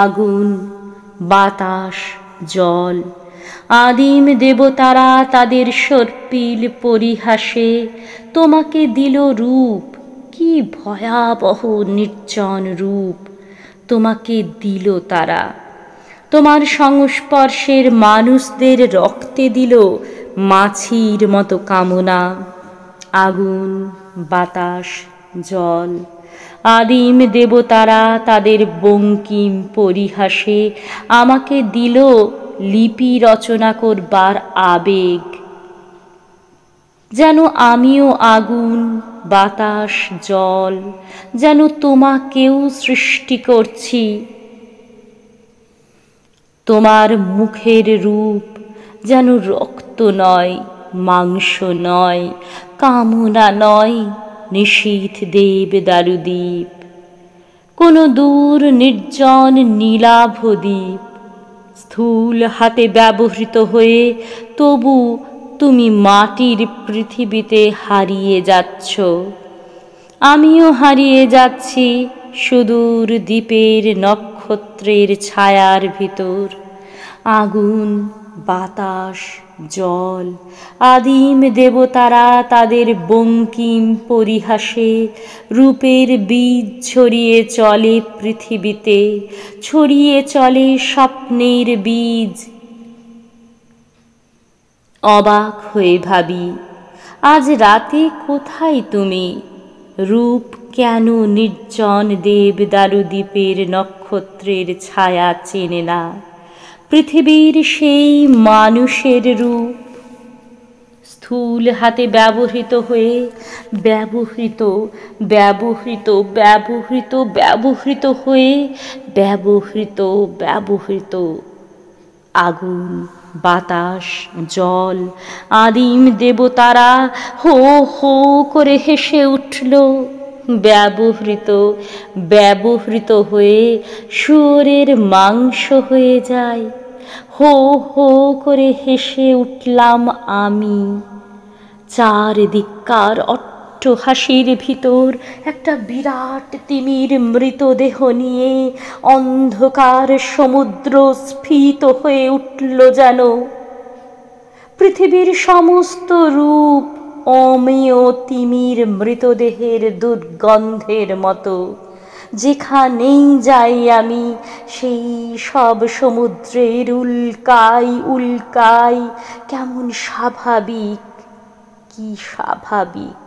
আগুন, বাতাস, জল, আদিম দেবতারা তাদের সর্পিল পরিহাসে তোমাকে দিল রূপ। কি ভয়াবহ নির্জন রূপ তোমাকে দিল তারা। তোমার সংস্পর্শের মানুষদের রক্তে দিল মাছির মতো কামনা। আগুন, বাতাস, জল, আদিম দেবতারা তাদের বঙ্কিম পরিহাসে আমাকে দিল লিপি রচনা করবার আবেগ। যেন আমিও আগুন, বাতাস, জল, যেন তোমাকেও সৃষ্টি করছি। তোমার মুখের রূপ যেন রক্ত নয়, মাংস নয়, কামনা নয়, নিশীথ দেব দারুদ্বীপ, কোনো দূর নির্জন নীলাভ দ্বীপ। স্থূল হাতে ব্যবহৃত হয়ে তবু তুমি মাটির পৃথিবীতে হারিয়ে যাচ্ছ। আমিও হারিয়ে যাচ্ছি সুদূর দ্বীপের নক্ষত্রের ছায়ার ভিতর। আগুন, বাতাস, জল, আদিম দেবতারা তাদের বঙ্কিম পরিহাসে রূপের বীজ ছড়িয়ে চলে পৃথিবীতে, ছড়িয়ে চলে স্বপ্নের বীজ। অবাক হয়ে ভাবি, আজ রাতে কোথায় তুমি? রূপ কেন নির্জন দেবদারু দ্বীপের নক্ষত্রের ছায়া চেনে না? পৃথিবীর সেই মানুষের রূপ স্থূল হাতে ব্যবহৃত হয়ে ব্যবহৃত ব্যবহৃত ব্যবহৃত ব্যবহৃত হয়ে ব্যবহৃত ব্যবহৃত। আগুন, বাতাস, জল, আদিম দেবতারা হো হো করে হেসে উঠল। ব্যবহৃত ব্যবহৃত হয়ে শুয়োরের মাংস হয়ে যায়। হো হো করে হেসে উঠলাম আমি। চারদিককার অট্টহাসির ভিতর একটা বিরাট তিমির মৃতদেহ নিয়ে অন্ধকার সমুদ্র স্ফীত হয়ে উঠল যেন। পৃথিবীর সমস্ত রূপ অমেয় তিমির মৃতদেহের দুর্গন্ধের মতো। যেখানেই যাই আমি সেই সব সমুদ্রের উল্কাই উল্কাই কেমন স্বাভাবিক, কি স্বাভাবিক।